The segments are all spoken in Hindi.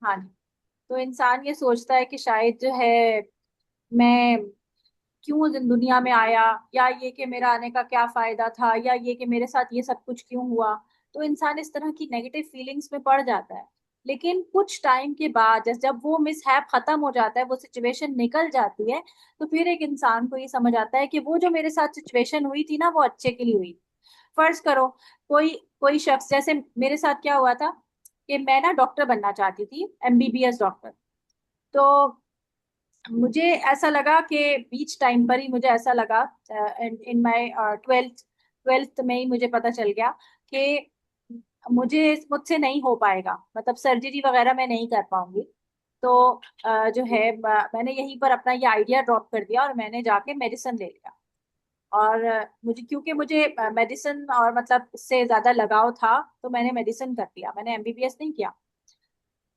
हाँ जी। तो इंसान ये सोचता है कि शायद जो है मैं क्यों दुनिया में आया, या ये कि मेरा आने का क्या फायदा था, या ये कि मेरे साथ ये सब कुछ क्यों हुआ। तो इंसान इस तरह की नेगेटिव फीलिंग्स में पड़ जाता है। लेकिन कुछ टाइम के बाद जब वो मिसहैप खत्म हो जाता है, वो सिचुएशन निकल जाती है, तो फिर एक इंसान को ये समझ आता है कि वो जो मेरे साथ सिचुएशन हुई थी ना, वो अच्छे के लिए हुई। फर्ज करो कोई कोई शख्स, जैसे मेरे साथ क्या हुआ था कि मैं ना डॉक्टर बनना चाहती थी, एमबीबीएस डॉक्टर। तो मुझे ऐसा लगा कि बीच टाइम पर ही मुझे ऐसा लगा, इन माय ट्वेल्थ ट्वेल्थ में ही मुझे पता चल गया कि मुझसे नहीं हो पाएगा, मतलब सर्जरी वगैरह मैं नहीं कर पाऊंगी। तो जो है मैंने यहीं पर अपना ये आइडिया ड्रॉप कर दिया और मैंने जाके मेडिसिन ले लिया। और मुझे, क्योंकि मुझे मेडिसिन और मतलब इससे ज्यादा लगाव था, तो मैंने मेडिसिन कर दिया, मैंने एमबीबीएस नहीं किया।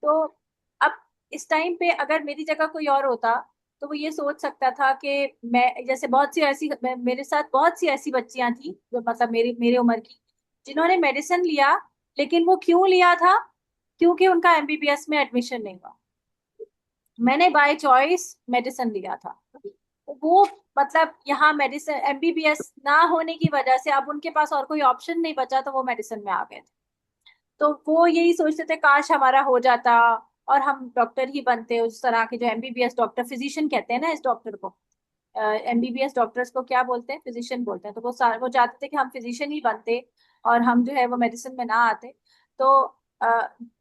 तो अब इस टाइम पे अगर मेरी जगह कोई और होता, तो वो ये सोच सकता था कि मैं, जैसे बहुत सी ऐसी मेरे साथ बहुत सी ऐसी बच्चियां थी जो मतलब मेरी मेरे उम्र की, जिन्होंने मेडिसिन लिया। लेकिन वो क्यों लिया था? क्योंकि उनका एमबीबीएस में एडमिशन नहीं हुआ। मैंने बाय चॉइस मेडिसिन लिया था। वो मतलब यहाँ मेडिसिन एमबीबीएस ना होने की वजह से अब उनके पास और कोई ऑप्शन नहीं बचा, तो वो मेडिसिन में आ गए थे। तो वो यही सोचते थे काश हमारा हो जाता और हम डॉक्टर ही बनते, उस तरह के जो एमबीबीएस डॉक्टर, फिजिशियन कहते हैं ना इस डॉक्टर को। एमबीबीएस डॉक्टर्स को क्या बोलते हैं? फिजिशियन बोलते हैं। तो वो चाहते थे कि हम फिजिशियन ही बनते और हम जो है वो मेडिसिन में ना आते। तो अ,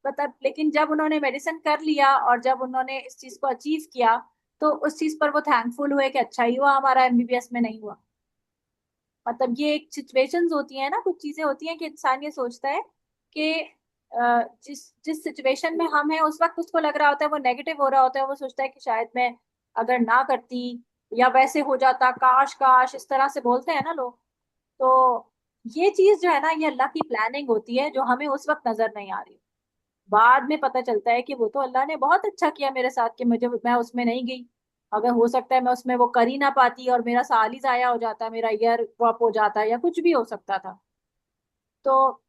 मतलब लेकिन जब उन्होंने मेडिसिन कर लिया और जब उन्होंने इस चीज को अचीव किया, तो उस चीज पर वो थैंकफुल हुए कि अच्छा ही हुआ हमारा एमबीबीएस में नहीं हुआ। मतलब ये एक सिचुएशंस होती है ना, कुछ चीजें होती हैं कि इंसान ये सोचता है कि जिस जिस सिचुएशन में हम हैं उस वक्त उसको लग रहा होता है वो नेगेटिव हो रहा होता है, वो सोचता है कि शायद मैं अगर ना करती या वैसे हो जाता, काश काश, इस तरह से बोलते हैं ना लोग। तो ये चीज जो है ना, ये अल्लाह की प्लानिंग होती है जो हमें उस वक्त नजर नहीं आ रही। बाद में पता चलता है कि वो तो अल्लाह ने बहुत अच्छा किया मेरे साथ कि मुझे, मैं उसमें नहीं गई। अगर हो सकता है मैं उसमें वो कर ही ना पाती और मेरा साल ही जाया हो जाता, मेरा ईयर ड्रॉप हो जाता, या कुछ भी हो सकता था। तो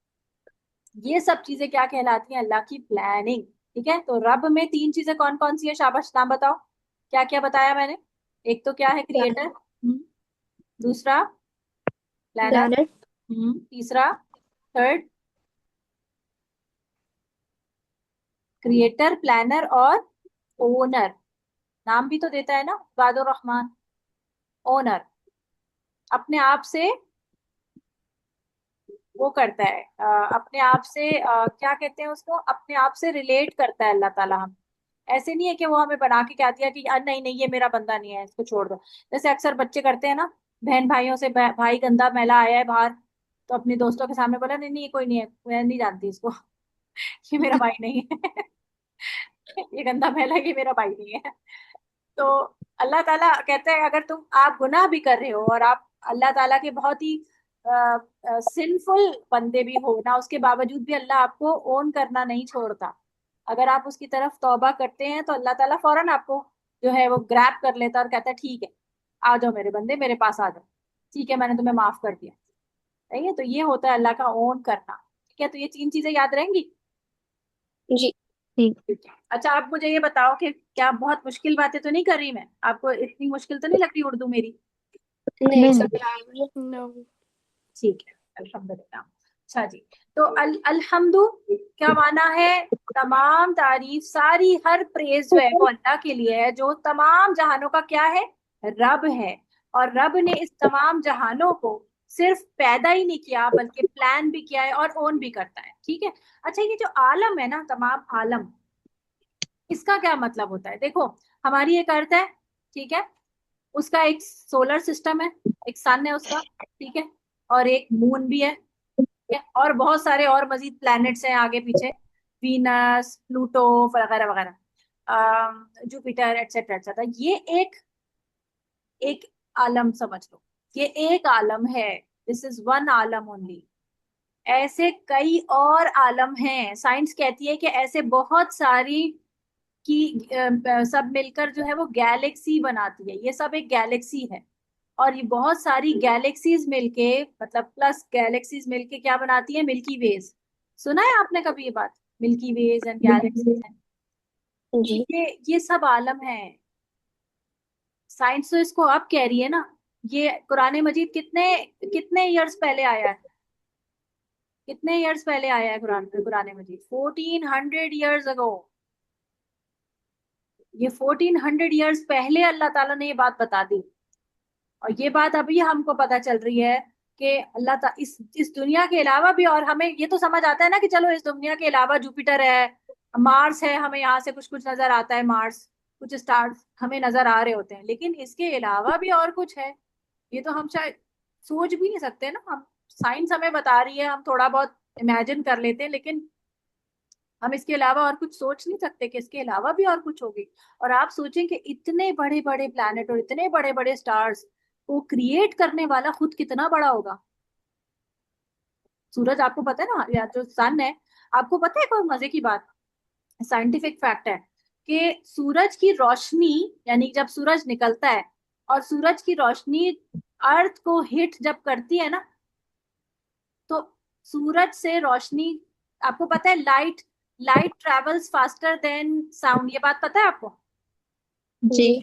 ये सब चीजें क्या कहलाती हैं? अल्लाह की प्लानिंग। ठीक है, तो रब में तीन चीजें कौन कौन सी है? शाबाश, नाम बताओ। क्या क्या बताया मैंने? एक तो क्या है? क्रिएटर। दूसरा प्लानर। प्लानट। तीसरा, थर्ड, क्रिएटर, प्लानर और ओनर। नाम भी तो देता है ना, इबादुर रहमान। ओनर अपने आप से वो करता है, अपने आप से क्या कहते हैं उसको, अपने आप से रिलेट करता है अल्लाह ताला हम। ऐसे नहीं है कि वो हमें बना के क्या दिया कि नहीं नहीं ये मेरा बंदा नहीं है, इसको छोड़ दो। जैसे अक्सर बच्चे करते हैं ना, बहन भाइयों से, भाई गंदा मैला आया है बाहर, तो अपने दोस्तों के सामने बोला नहीं नहीं ये कोई नहीं है, मैं नहीं जानती इसको, ये मेरा भाई नहीं है, ये गंदा मैला है, ये मेरा भाई नहीं है। तो अल्लाह ताला कहते हैं अगर आप गुनाह भी कर रहे हो और आप अल्लाह ताला के बहुत ही सिंफुल बंदे भी हो ना, उसके बावजूद भी अल्लाह आपको ओन करना नहीं छोड़ता। अगर आप उसकी तरफ तौबा करते हैं तो अल्लाह ताला फौरन आपको जो है वो ग्रैब कर लेता है और कहता है ठीक है, आ जाओ मेरे बंदे, मेरे पास आ जाओ। ठीक है, मैंने तुम्हें माफ कर दिया। सही है, तो ये होता है अल्लाह का ओन करना। ठीक है, तो ये तीन चीजें याद रहेंगी। जी। ठीक। ठीक है, अच्छा आप मुझे ये बताओ कि क्या बहुत मुश्किल बातें तो नहीं कर रही मैं आपको? इतनी मुश्किल तो नहीं लग रही उर्दू मेरी? नहीं, नहीं नहीं। सब बराबर है। No। ठीक है, अल्हम्दुलिल्लाह। अच्छा जी, तो अल्हम्दु क्या माना है? तमाम तारीफ, सारी हर प्रेज जो है वो अल्लाह के लिए है, जो तमाम जहानों का क्या है? रब है। और रब ने इस तमाम जहानों को सिर्फ पैदा ही नहीं किया, बल्कि प्लान भी किया है और ओन भी करता है। ठीक है। अच्छा, ये जो आलम है ना, तमाम आलम, इसका क्या मतलब होता है? देखो, हमारी एक अर्थ है, ठीक है, उसका एक सोलर सिस्टम है, एक सन है उसका, ठीक है, और एक मून भी है, ठीक है, और बहुत सारे और मजीद प्लैनेट्स हैं आगे पीछे, वीनस, प्लूटो वगैरह वगैरह, जुपिटर एटसेट्रा एटसेट्रा। ये एक एक आलम समझ लो, ये एक आलम है। This is one Alam only. ऐसे कई और आलम हैं, साइंस कहती है कि ऐसे बहुत सारी कि सब मिलकर जो है वो गैलेक्सी बनाती है, ये सब एक गैलेक्सी है। और ये बहुत सारी गैलेक्सीज मिलके, मतलब प्लस गैलेक्सीज मिलके क्या बनाती है? Milky way. सुना है आपने कभी ये बात? मिल्की वेज एंड गैलेक्सीज हैं। जी। ये सब आलम है। साइंस तो इसको अब कह रही है ना। ये कुरान मजीद कितने कितने इयर्स पहले आया है? कितने इयर्स पहले आया है कुरान कुरान मजीद? 1400 ईयर्स अगो। ये 1400 ईयर्स पहले अल्लाह ताला ने ये बात बता दी। और ये बात अभी हमको पता चल रही है कि इस दुनिया के अलावा भी, और हमें ये तो समझ आता है ना कि चलो इस दुनिया के अलावा जुपिटर है, मार्स है, हमें यहाँ से कुछ कुछ नजर आता है, मार्स, कुछ स्टार्स हमें नजर आ रहे होते हैं, लेकिन इसके अलावा भी और कुछ है। ये तो हम शायद सोच भी नहीं सकते ना। हम साइंस हमें बता रही है, हम थोड़ा बहुत इमेजिन कर लेते हैं, लेकिन हम इसके अलावा और कुछ सोच नहीं सकते कि इसके अलावा भी और कुछ होगी। और आप सोचें कि इतने बड़े बड़े प्लैनेट और इतने बड़े बड़े स्टार्स को क्रिएट करने वाला खुद कितना बड़ा होगा। सूरज आपको पता है ना, या जो सन है, आपको पता है कोई मजे की बात, साइंटिफिक फैक्ट है कि सूरज की रोशनी, यानी जब सूरज निकलता है और सूरज की रोशनी अर्थ को हिट जब करती है ना, तो सूरज से रोशनी, आपको पता है light light travels faster than sound, ये बात पता है आपको? जी।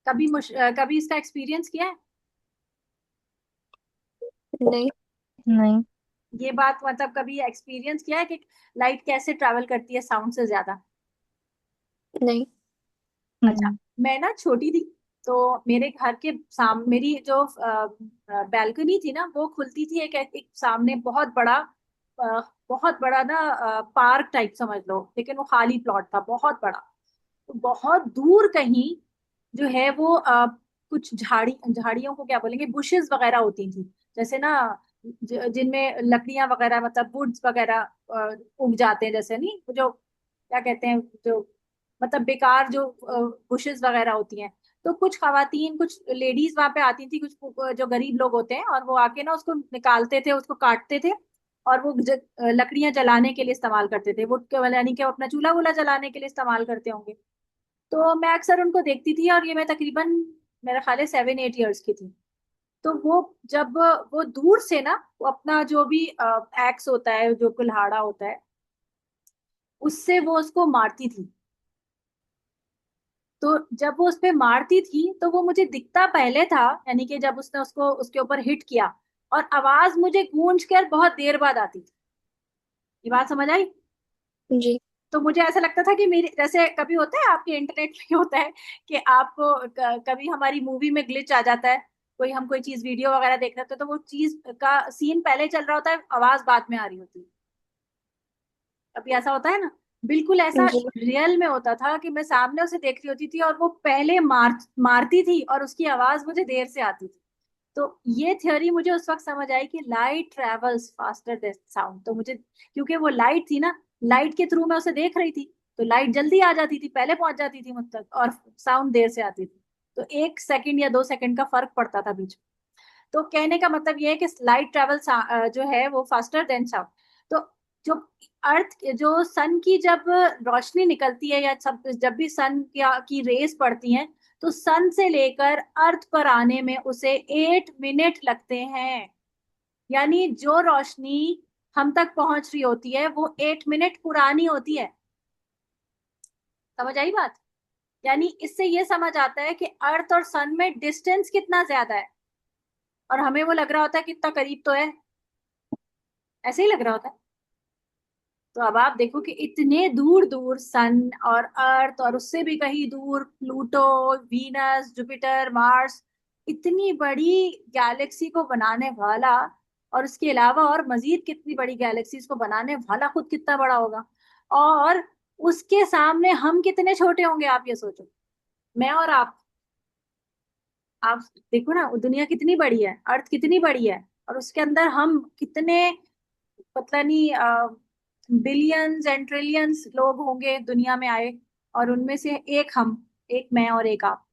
कभी इसका एक्सपीरियंस किया है? नहीं। नहीं। ये बात मतलब कभी एक्सपीरियंस किया है कि लाइट कैसे ट्रैवल करती है साउंड से ज्यादा? नहीं। अच्छा, मैं ना छोटी थी, तो मेरे घर के मेरी जो बैल्कनी थी ना, वो खुलती थी एक सामने बहुत बड़ा ना पार्क टाइप समझ लो, लेकिन वो खाली प्लॉट था बहुत बड़ा। तो बहुत दूर कहीं जो है वो कुछ झाड़ियों को क्या बोलेंगे, बुशेस वगैरह होती थी, जैसे ना जिनमें लकड़ियां वगैरह, मतलब वुड्स वगैरह उग जाते हैं, जैसे नहीं वो जो क्या कहते हैं, जो मतलब बेकार जो बुशेस वगैरह होती हैं। तो कुछ खवातीन, कुछ लेडीज वहां पे आती थी, कुछ जो गरीब लोग होते हैं, और वो आके ना उसको निकालते थे, उसको काटते थे, और वो लकड़ियां जलाने के लिए इस्तेमाल करते थे, वो यानी कि वो अपना चूल्हा वूल्हा जलाने के लिए इस्तेमाल करते होंगे। तो मैं अक्सर उनको देखती थी, और ये मैं तकरीबन, मेरा ख्याल है 7-8 ईयर्स की थी। तो वो जब वो दूर से ना, वो अपना जो भी एक्स होता है, जो कुल्हाड़ा होता है, उससे वो उसको मारती थी। तो जब वो उस पे मारती थी तो वो मुझे दिखता पहले था, यानी कि जब उसने उसको उसके ऊपर हिट किया, और आवाज मुझे गूंज कर बहुत देर बाद आती थी। ये बात समझ आई? जी। तो मुझे ऐसा लगता था कि मेरी, जैसे कभी होता है आपके इंटरनेट में होता है कि आपको कभी हमारी मूवी में ग्लिच आ जाता है, कोई हम कोई चीज वीडियो वगैरह देख रहे होते हैं, तो वो चीज का सीन पहले चल रहा होता है, आवाज बाद में आ रही होती है। अभी ऐसा होता है ना, बिल्कुल ऐसा जी। रियल में होता था कि मैं सामने उसे देख रही होती थी, और वो पहले मारती थी, और उसकी आवाज मुझे देर से आती थी। तो ये थ्योरी मुझे उस वक्त समझ आई कि light travels faster than sound. तो मुझे, क्योंकि वो लाइट थी ना, लाइट के थ्रू मैं उसे देख रही थी, तो लाइट जल्दी आ जाती थी, पहले पहुंच जाती थी मुझ तक, और साउंड देर से आती थी। तो 1 सेकंड या 2 सेकंड का फर्क पड़ता था बीच में। तो कहने का मतलब ये है कि लाइट ट्रेवल जो है वो फास्टर देन साउंड। तो जो अर्थ, जो सन की जब रोशनी निकलती है, या सब जब भी सन की रेस पड़ती हैं, तो सन से लेकर अर्थ पर आने में उसे 8 मिनट लगते हैं। यानी जो रोशनी हम तक पहुंच रही होती है वो 8 मिनट पुरानी होती है। समझ आई बात? यानी इससे ये समझ आता है कि अर्थ और सन में डिस्टेंस कितना ज्यादा है, और हमें वो लग रहा होता है कि इतना करीब तो है, ऐसे ही लग रहा होता है। तो अब आप देखो कि इतने दूर दूर सन और अर्थ, और उससे भी कहीं दूर प्लूटो, वीनस, जुपिटर, मार्स, इतनी बड़ी गैलेक्सी को बनाने वाला, और उसके अलावा और मजीद कितनी बड़ी गैलेक्सीज को बनाने वाला खुद कितना बड़ा होगा, और उसके सामने हम कितने छोटे होंगे, आप ये सोचो। मैं और आप देखो ना, दुनिया कितनी बड़ी है, अर्थ कितनी बड़ी है, और उसके अंदर हम कितने, पता नहीं, बिलियंस एंड ट्रिलियंस लोग होंगे दुनिया में आए, और उनमें से एक हम, एक मैं और एक आप,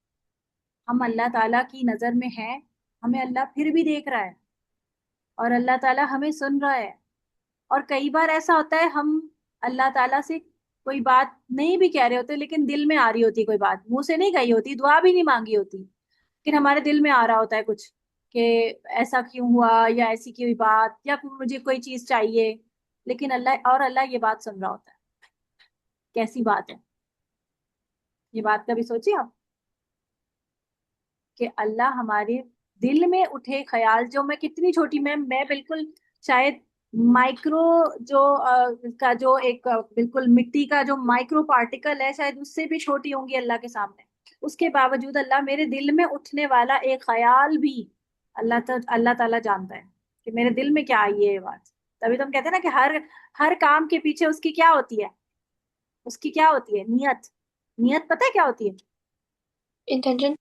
हम अल्लाह ताला की नजर में हैं। हमें अल्लाह फिर भी देख रहा है, और अल्लाह ताला हमें सुन रहा है। और कई बार ऐसा होता है, हम अल्लाह ताला से कोई बात नहीं भी कह रहे होते, लेकिन दिल में आ रही होती कोई बात, मुंह से नहीं गई होती, दुआ भी नहीं मांगी होती, लेकिन हमारे दिल में आ रहा होता है कुछ, कि ऐसा क्यों हुआ, या ऐसी क्यों हुई बात, या मुझे कोई चीज चाहिए, लेकिन अल्लाह ये बात सुन रहा होता है। कैसी बात है, ये बात कभी सोची आप कि अल्लाह हमारे दिल में उठे ख्याल, जो मैं कितनी छोटी, मैं बिल्कुल शायद माइक्रो जो का जो एक बिल्कुल मिट्टी का जो माइक्रो पार्टिकल है, शायद उससे भी छोटी होंगी अल्लाह के सामने। उसके बावजूद अल्लाह मेरे दिल में उठने वाला एक ख्याल भी, अल्लाह ताला जानता है कि मेरे दिल में क्या आई है ये बात। तभी तो हम कहते हैं ना कि हर हर काम के पीछे उसकी क्या होती है, उसकी क्या होती है नियत। नियत पता है क्या होती है? इंटेंशन।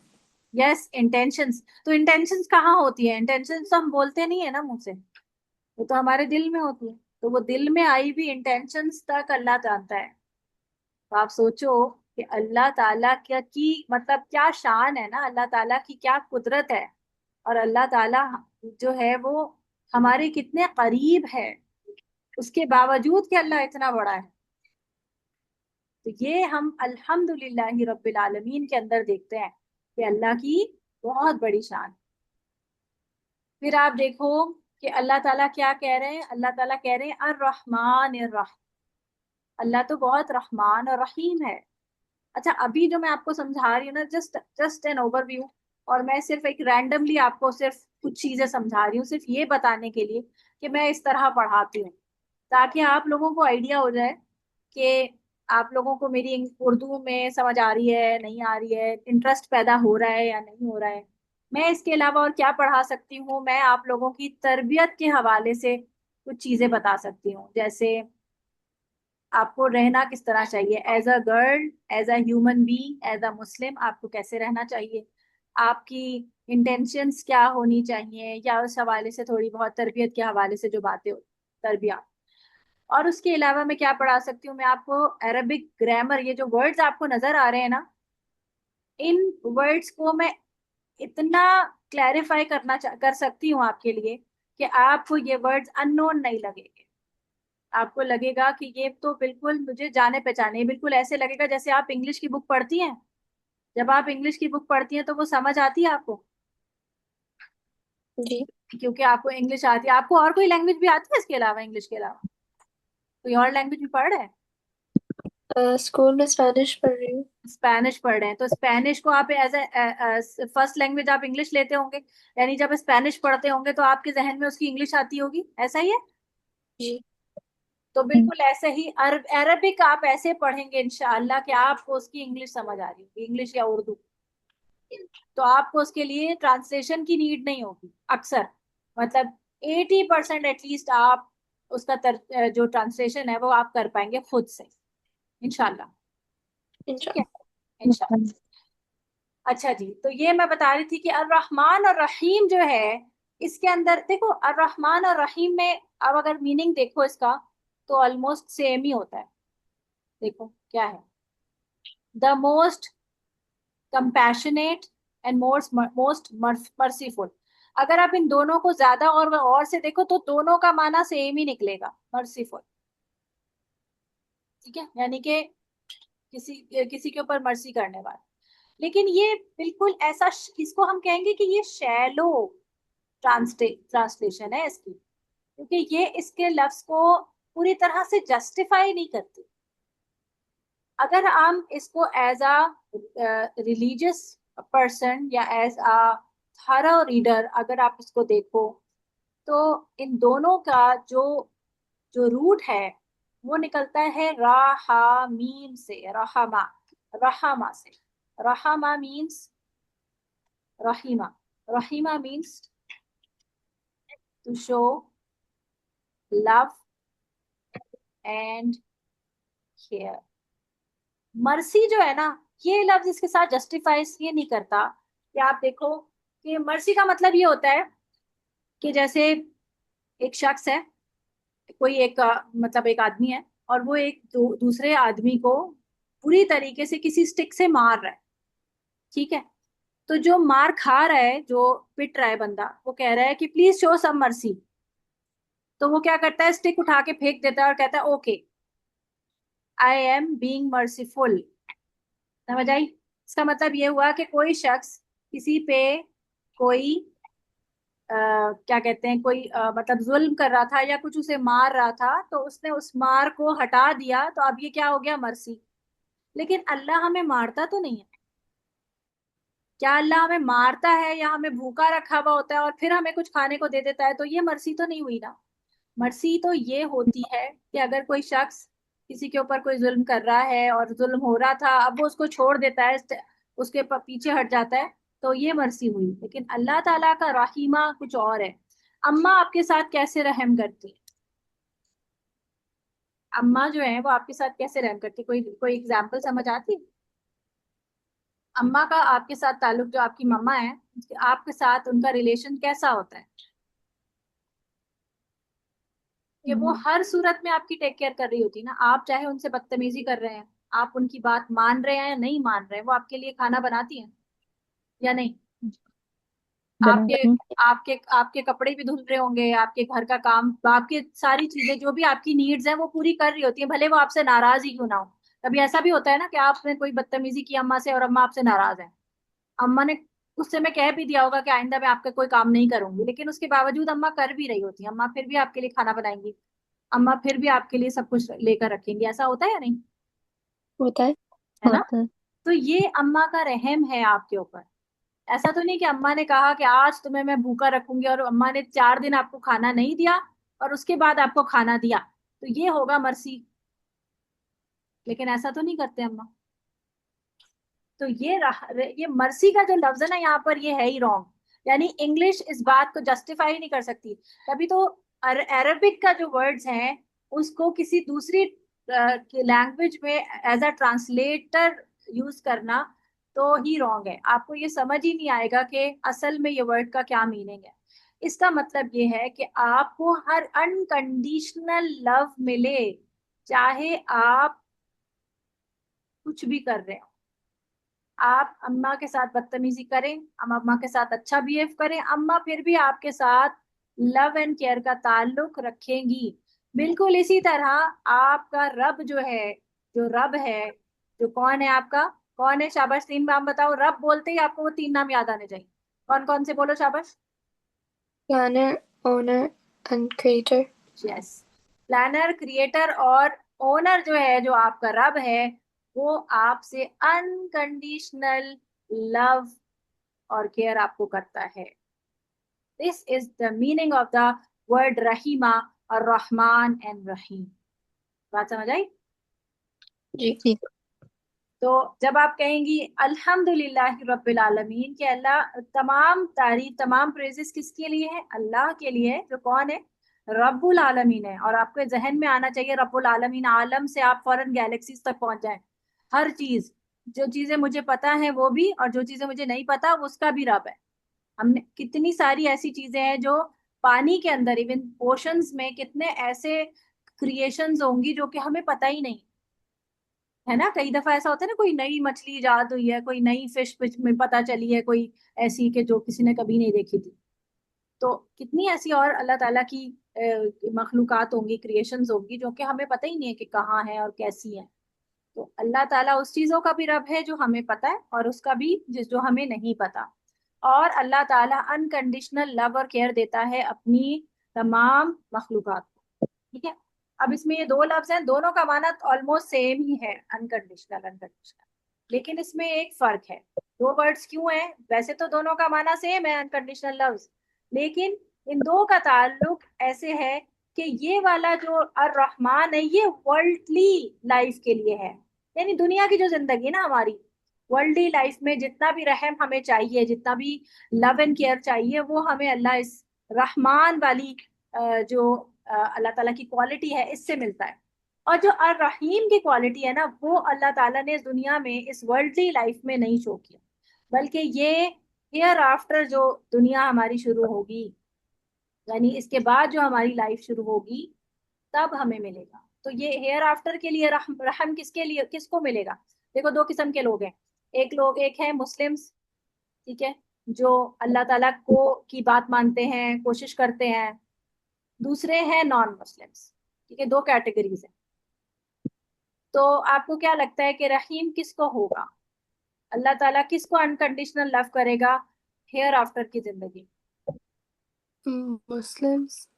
Yes, intentions. तो इंटेंशंस कहाँ होती है? इंटेंशंस तो हम बोलते नहीं है ना मुंह से, वो तो हमारे दिल में होती है। तो वो दिल में आई भी इंटेंशंस तक अल्लाह जानता है। तो आप सोचो कि अल्लाह ताला क्या की मतलब क्या शान है ना, अल्लाह ताला की क्या कुदरत है। और अल्लाह ताला जो है वो हमारे कितने करीब है, उसके बावजूद कि अल्लाह इतना बड़ा है। तो ये हम अल्हम्दुलिल्लाहि रब्बिल आलमीन के अंदर देखते हैं कि अल्लाह की बहुत बड़ी शान। फिर आप देखो कि अल्लाह ताला क्या कह रहे हैं, अल्लाह ताला कह रहे हैं अर रहमान रहीम। अल्लाह तो बहुत रहमान और रहीम है। अच्छा, अभी जो मैं आपको समझा रही हूँ ना, जस्ट जस्ट एन ओवरव्यू, और मैं सिर्फ एक रैंडमली आपको सिर्फ कुछ चीजें समझा रही हूँ, सिर्फ ये बताने के लिए कि मैं इस तरह पढ़ाती हूँ, ताकि आप लोगों को आइडिया हो जाए कि आप लोगों को मेरी उर्दू में समझ आ रही है नहीं आ रही है, इंटरेस्ट पैदा हो रहा है या नहीं हो रहा है। मैं इसके अलावा और क्या पढ़ा सकती हूँ, मैं आप लोगों की तरबियत के हवाले से कुछ चीजें बता सकती हूँ। जैसे आपको रहना किस तरह चाहिए as a girl, as a human being, as a Muslim, आपको कैसे रहना चाहिए, आपकी इंटेंशंस क्या होनी चाहिए, या उस हवाले से थोड़ी बहुत तरबियत के हवाले से जो बातें हो, तरबियत। और उसके अलावा मैं क्या पढ़ा सकती हूँ, मैं आपको अरबिक ग्रामर, ये जो वर्ड्स आपको नजर आ रहे हैं ना, इन वर्ड्स को मैं इतना क्लैरिफाई कर सकती हूँ आपके लिए कि आपको ये वर्ड्स अननोन नहीं लगेंगे। आपको लगेगा कि ये तो बिल्कुल मुझे जाने पहचाने हैं। बिल्कुल ऐसे लगेगा जैसे आप इंग्लिश की बुक पढ़ती हैं। जब आप इंग्लिश की बुक पढ़ती हैं तो वो समझ आती है आपको, जी। क्योंकि आपको इंग्लिश आती है। आपको और कोई लैंग्वेज भी आती है इसके अलावा, इंग्लिश के अलावा कोई और लैंग्वेज भी पढ़ रहे हैं? स्कूल में स्पेनिश पढ़ रही हूँ। स्पेनिश पढ़ रहे हैं, तो स्पेनिश को आप एज ए फर्स्ट लैंग्वेज आप इंग्लिश लेते होंगे, यानी जब स्पेनिश पढ़ते होंगे तो आपके जहन में उसकी इंग्लिश आती होगी, ऐसा ही है? जी। तो बिल्कुल ऐसे ही अरबिक आप ऐसे पढ़ेंगे इंशाअल्लाह कि आपको उसकी इंग्लिश समझ आ रही होगी, इंग्लिश या उर्दू। तो आपको उसके लिए ट्रांसलेशन की नीड नहीं होगी अक्सर, मतलब 80% एटलीस्ट आप उसका जो ट्रांसलेशन है वो आप कर पाएंगे खुद से, इंशाल्लाह। ठीक है, इंशाल्लाह। इंशाल्लाह। अच्छा जी, तो ये मैं बता रही थी कि अर रहमान और रहीम जो है, इसके अंदर देखो अर रहमान और रहीम में अब अगर मीनिंग देखो इसका, तो ऑलमोस्ट सेम ही होता है। देखो क्या है, the most compassionate and most merciful. अगर आप इन दोनों को ज्यादा और से देखो तो दोनों का माना सेम ही निकलेगा, मर्सीफुल। ठीक है, यानी कि किसी किसी के ऊपर मर्सी करने वाला। लेकिन ये बिल्कुल ऐसा इसको हम कहेंगे कि ये शैलो ट्रांसलेशन है इसकी, क्योंकि ये इसके लफ्ज को पूरी तरह से जस्टिफाई नहीं करती। अगर हम इसको एज अ रिलीजियस पर्सन या एज अ थॉरो रीडर अगर आप इसको देखो, तो इन दोनों का जो जो रूट है वो निकलता है राहा मीम से, रहमा, रहमा से। रहमा मीन्स रहीमा, रहीमा means to show love and care. Mercy जो है ना, ये लफ्ज इसके साथ जस्टिफाई ये नहीं करता। कि आप देखो कि मर्सी का मतलब ये होता है कि जैसे एक शख्स है, कोई एक मतलब एक आदमी है, और वो एक दूसरे आदमी को बुरी तरीके से किसी स्टिक से मार रहा है। ठीक है, तो जो मार खा रहा है, जो पिट रहा है बंदा, वो कह रहा है कि प्लीज शो सम मर्सी। तो वो क्या करता है, स्टिक उठा के फेंक देता है और कहता है okay, I am being merciful. समझ आई? इसका मतलब ये हुआ कि कोई शख्स किसी पे कोई क्या कहते हैं, कोई मतलब जुल्म कर रहा था या कुछ उसे मार रहा था, तो उसने उस मार को हटा दिया, तो अब ये क्या हो गया, मर्सी। लेकिन अल्लाह हमें मारता तो नहीं है। क्या अल्लाह हमें मारता है या हमें भूखा रखा हुआ होता है और फिर हमें कुछ खाने को दे देता है? तो ये मर्सी तो नहीं हुई ना। मर्सी तो ये होती है कि अगर कोई शख्स किसी के ऊपर कोई जुल्म कर रहा है और जुल्म हो रहा था, अब वो उसको छोड़ देता है, उसके पीछे हट जाता है, तो ये मर्सी हुई। लेकिन अल्लाह ताला का रहीमा कुछ और है। अम्मा आपके साथ कैसे रहम करती है? अम्मा जो है वो आपके साथ कैसे रहम करती है? कोई कोई एग्जाम्पल समझ आती है? अम्मा का आपके साथ ताल्लुक, जो आपकी मम्मा है, आपके साथ उनका रिलेशन कैसा होता है? कि वो हम्म, हर सूरत में आपकी टेक केयर कर रही होती है ना। आप चाहे उनसे बदतमीजी कर रहे हैं, आप उनकी बात मान रहे हैं या नहीं मान रहे हैं, वो आपके लिए खाना बनाती हैं या नहीं? आपके बनाती हूँ। आपके आपके कपड़े भी धुल रहे होंगे, आपके घर का काम, आपके सारी चीजें जो भी आपकी नीड्स हैं वो पूरी कर रही होती है, भले वो आपसे नाराज ही क्यों ना हो। कभी ऐसा भी होता है ना कि आपने कोई बदतमीजी की अम्मा से और अम्मा आपसे नाराज है। अम्मा ने गुस्से में कह भी दिया होगा कि आइंदा मैं आपका कोई काम नहीं करूंगी, लेकिन उसके बावजूद अम्मा कर भी रही होती है। अम्मा फिर भी आपके लिए खाना बनाएंगी, अम्मा फिर भी आपके लिए सब कुछ लेकर रखेंगी। ऐसा होता है या नहीं? होता है। है ना? होता है। तो ये अम्मा का रहम है आपके ऊपर। ऐसा तो नहीं कि अम्मा ने कहा कि आज तुम्हें मैं भूखा रखूंगी और अम्मा ने 4 दिन आपको खाना नहीं दिया और उसके बाद आपको खाना दिया, तो ये होगा मर्सी। लेकिन ऐसा तो नहीं करते अम्मा। तो ये मर्सी का जो लफ्ज है ना यहाँ पर, ये है ही रॉन्ग। यानी इंग्लिश इस बात को जस्टिफाई नहीं कर सकती। तभी तो अरबिक का जो वर्ड्स हैं उसको किसी दूसरी लैंग्वेज में एज अ ट्रांसलेटर यूज करना तो ही रॉन्ग है। आपको ये समझ ही नहीं आएगा कि असल में ये वर्ड का क्या मीनिंग है। इसका मतलब ये है कि आपको हर अनकंडीशनल लव मिले, चाहे आप कुछ भी कर रहे हो। आप अम्मा के साथ बदतमीजी करें, हम अम्मा के साथ अच्छा बिहेव करें, अम्मा फिर भी आपके साथ लव एंड केयर का ताल्लुक रखेंगी। बिल्कुल इसी तरह आपका रब जो है, जो रब है, जो कौन है आपका, कौन है? शाबाश, 3 नाम बताओ। रब बोलते ही आपको वो 3 नाम याद आने चाहिए। कौन कौन से बोलो, शाबाश। Planner, owner and creator. Yes. Planner, creator और ओनर जो है, जो आपका रब है, वो आपसे अनकंडीशनल लव और केयर आपको करता है। This is the meaning of the word Rahima और रहमान एंड रहीम। बात समझ आई? जी। जी। तो जब आप कहेंगी अल्हम्दुलिल्लाह रब्बिल आलमीन, के अल्लाह, तमाम तारीफ, तमाम प्रेजेस किसके लिए है? अल्लाह के लिए, जो कौन है? रब्बुल आलमीन है। और आपके जहन में आना चाहिए रब्बुल आलमीन, आलम से आप फौरन गैलेक्सीज तक पहुंच जाएं। हर चीज, जो चीजें मुझे पता है वो भी, और जो चीजें मुझे नहीं पता उसका भी रब है। हमने कितनी सारी ऐसी चीजें हैं जो पानी के अंदर, इवन ओशंस में कितने ऐसे क्रिएशंस होंगी जो कि हमें पता ही नहीं। है ना? कई दफा ऐसा होता है ना, कोई नई मछली इजाद हुई है, कोई नई फिश में पता चली है, कोई ऐसी कि जो किसी ने कभी नहीं देखी थी। तो कितनी ऐसी और अल्लाह ताला की मखलूकात होंगी, क्रिएशंस होंगी, जो कि हमें पता ही नहीं है कि कहाँ है और कैसी है। तो अल्लाह ताला उस चीजों का भी रब है जो हमें पता है, और उसका भी जिस जो हमें नहीं पता। और अल्लाह ताला अनकंडीशनल लव और केयर देता है अपनी तमाम मखलूकात को। ठीक है? अब इसमें ये दो लफ्ज हैं, दोनों का माना ऑलमोस्ट सेम ही है, अनकंडीशनल अनकंडीशनल। लेकिन इसमें एक फर्क है। दो वर्ड्स क्यों है? वैसे तो दोनों का माना सेम है, अनकंडीशनल लव्स, लेकिन इन दो का ताल्लुक ऐसे है कि ये वाला जो अर रहमान है, ये वर्ल्डली लाइफ के लिए है। यानी दुनिया की जो जिंदगी है ना हमारी, वर्ल्डली लाइफ में जितना भी रहम हमें चाहिए, जितना भी लव एंड केयर चाहिए, वो हमें अल्लाह इस रहमान वाली जो अल्लाह ताला की क्वालिटी है, इससे मिलता है। और जो अर रहीम की क्वालिटी है ना, वो अल्लाह ताला ने इस दुनिया में, इस वर्ल्डली लाइफ में नहीं शो किया, बल्कि ये हियर आफ्टर जो दुनिया हमारी शुरू होगी, यानी इसके बाद जो हमारी लाइफ शुरू होगी, तब हमें मिलेगा। तो ये हेयर आफ्टर के लिए रहम किसके लिए, किसको मिलेगा? देखो, दो किस्म के लोग हैं। एक है मुस्लिम्स, ठीक है, जो अल्लाह ताला को की बात मानते हैं, कोशिश करते हैं। दूसरे हैं नॉन मुस्लिम्स। ठीक है, दो कैटेगरीज है। तो आपको क्या लगता है कि रहीम किसको होगा? अल्लाह ताला किसको अनकंडीशनल लव करेगा हेयर आफ्टर की जिंदगी? मुस्लिम्स।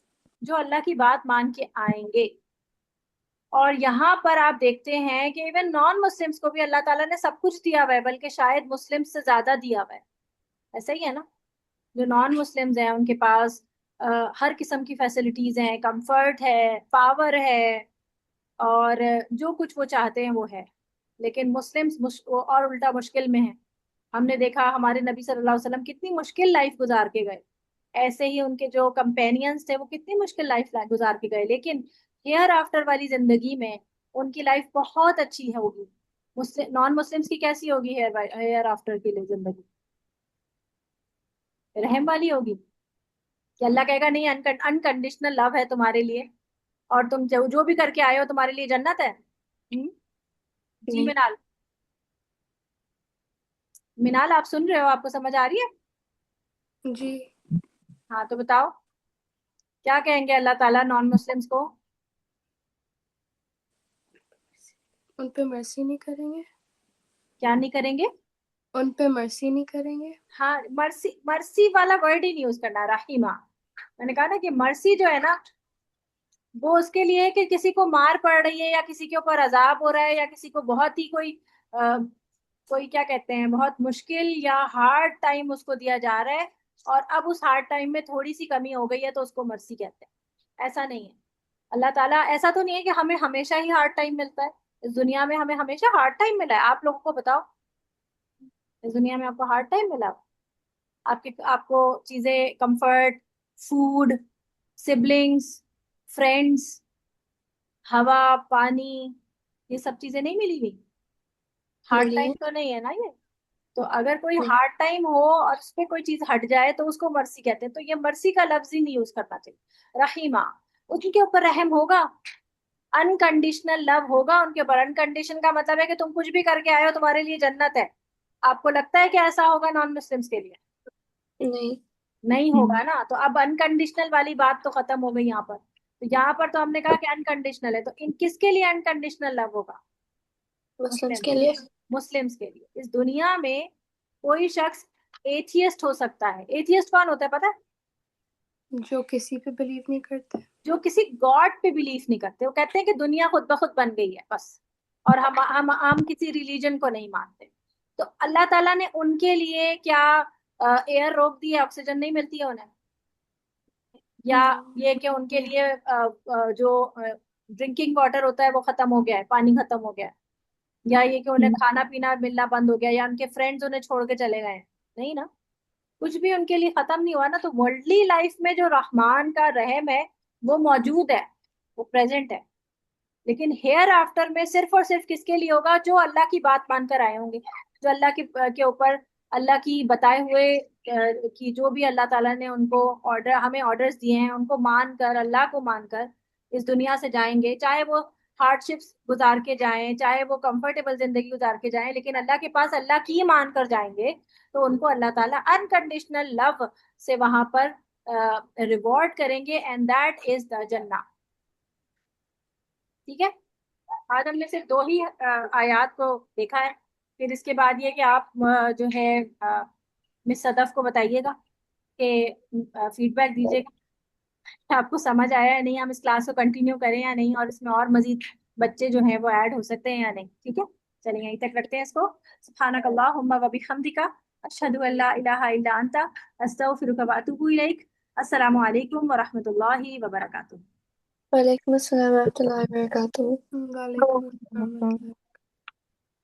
जो अल्लाह की बात मान के आएंगे। और यहाँ पर आप देखते हैं कि इवन नॉन मुस्लिम्स को भी अल्लाह ताला ने सब कुछ दिया हुआ है, बल्कि शायद मुस्लिम्स से ज्यादा दिया हुआ है। ऐसा ही है ना। जो नॉन मुस्लिम्स हैं उनके पास हर किस्म की फैसिलिटीज हैं, कंफर्ट है, पावर है, और जो कुछ वो चाहते हैं वो है। लेकिन मुस्लिम्स और उल्टा मुश्किल में है। हमने देखा हमारे नबी सल्लल्लाहु अलैहि वसल्लम कितनी मुश्किल लाइफ गुजार के गए। ऐसे ही उनके जो कंपेनियंस थे वो कितनी मुश्किल लाइफ गुजार के गए, लेकिन हेयर आफ्टर वाली जिंदगी में उनकी लाइफ बहुत अच्छी होगी। मुस्लिम नॉन मुस्लिम्स की कैसी होगी हेयर हेयर आफ्टर की लिए जिंदगी? रहम वाली होगी कि अल्लाह कहेगा नहीं, अनकंडीशनल लव है तुम्हारे लिए, और तुम जो जो भी करके आए हो तुम्हारे लिए जन्नत है। जी नहीं। मिनाल। मिनाल आप सुन रहे हो? आपको समझ आ रही है? जी। हाँ तो बताओ, क्या कहेंगे अल्लाह ताला नॉन मुस्लिम्स को? उन पे मर्सी नहीं करेंगे। क्या नहीं करेंगे? उन पे मर्सी नहीं करेंगे। हाँ, मर्सी मर्सी वाला वर्ड ही नहीं यूज करना, रहीमा। मैंने कहा ना कि मर्सी जो है ना, वो उसके लिए है कि किसी को मार पड़ रही है, या किसी के ऊपर अजाब हो रहा है, या किसी को बहुत ही कोई क्या कहते हैं, बहुत मुश्किल या हार्ड टाइम उसको दिया जा रहा है, और अब उस हार्ड टाइम में थोड़ी सी कमी हो गई है तो उसको मर्सी कहते हैं। ऐसा नहीं है। अल्लाह ताला ऐसा तो नहीं है कि हमें हमेशा ही हार्ड टाइम मिलता है। इस दुनिया में हमें हमेशा हार्ड टाइम मिला है? आप लोगों को बताओ, इस दुनिया में आपको हार्ड टाइम मिला? आपके आपको चीजें, कंफर्ट, फूड, सिबलिंग्स, फ्रेंड्स, हवा, पानी, ये सब चीजें नहीं मिली हुई? हार्ड मिली टाइम है। तो नहीं है ना ये। तो अगर कोई नहीं। हार्ड टाइम हो और उस पे कोई चीज हट जाए तो उसको मर्सी कहते हैं। तो ये मर्सी का लफ्ज ही नहीं यूज करना चाहिए। रहीमा, उनके ऊपर रहम होगा, अनकंडीशनल लव होगा उनके ऊपर। अनकंडीशन का मतलब है कि तुम कुछ भी करके आए हो तुम्हारे लिए जन्नत है। आपको लगता है कि ऐसा होगा नॉन मुस्लिम्स के लिए? नहीं। नहीं होगा ना। तो अब अनकंडीशनल वाली बात तो खत्म हो गई यहाँ पर। तो यहाँ पर तो हमने कहा कि अनकंडीशनल है, तो इन किसके लिए अनकंडीशनल लव होगा? मुस्लिम्स मुस्लिम के लिए। मुस्लिम्स के लिए। इस दुनिया में कोई शख्स एथियस्ट हो सकता है। एथियस्ट कौन होता है पता है? जो किसी पे बिलीव नहीं करते। जो किसी गॉड पे बिलीव नहीं करते। वो कहते हैं कि दुनिया खुद ब खुद बन गई है बस, और हम किसी रिलीजन को नहीं मानते। तो अल्लाह ताला ने उनके लिए क्या एयर रोक दी है? ऑक्सीजन नहीं मिलती है उन्हें? या नो। ये कि उनके लिए जो ड्रिंकिंग वाटर होता है वो खत्म हो गया है, पानी खत्म हो गया है? या ये कि उन्हें खाना पीना मिलना बंद हो गया, या उनके फ्रेंड्स उन्हें छोड़ के चले गए हैं? नहीं ना। कुछ भी उनके लिए खत्म नहीं हुआ ना। तो वर्ल्डली लाइफ में जो रहमान का रहम है वो मौजूद है, वो प्रेजेंट है। लेकिन हेयर आफ्टर में सिर्फ और सिर्फ किसके लिए होगा? जो अल्लाह की बात मानकर आए होंगे, जो अल्लाह के ऊपर अल्लाह की बताए हुए कि जो भी अल्लाह ताला ने उनको ऑर्डर, हमें ऑर्डर्स दिए हैं, उनको मानकर, अल्लाह को मानकर इस दुनिया से जाएंगे। चाहे वो हार्डशिप्स गुजार के जाएं, चाहे वो कंफर्टेबल जिंदगी गुजार के जाएं, लेकिन अल्लाह के पास अल्लाह की मानकर जाएंगे तो उनको अल्लाह ताला अनकंडीशनल लव से वहां पर रिवॉर्ड करेंगे, एंड दैट इज द जन्नत। ठीक है। आज हमने सिर्फ दो ही आयात को देखा है। फिर इसके बाद ये कि आप जो है मिस सदफ को बताइएगा कि फीडबैक दीजिएगा कि आपको समझ आया या नहीं, हम इस क्लास को कंटिन्यू करें या नहीं, और इसमें और मजीद बच्चे जो हैं वो ऐड हो सकते हैं या नहीं। ठीक है। चलिए यहीं तक रखते हैं इसको। सुब्हानक अल्लाहुम्मा व बिहम्दिका, अशहदु अल्ला इलाहा इल्ला अंता, अस्तगफिरुका व अतूबु इलैक। अस्सलामु अलैकुम व रहमतुल्लाहि व बरकातुहू। वालेकुम अस्सलाम रहमतुल्लाहि व बरकातुहू। वालेकुम अस्सलाम।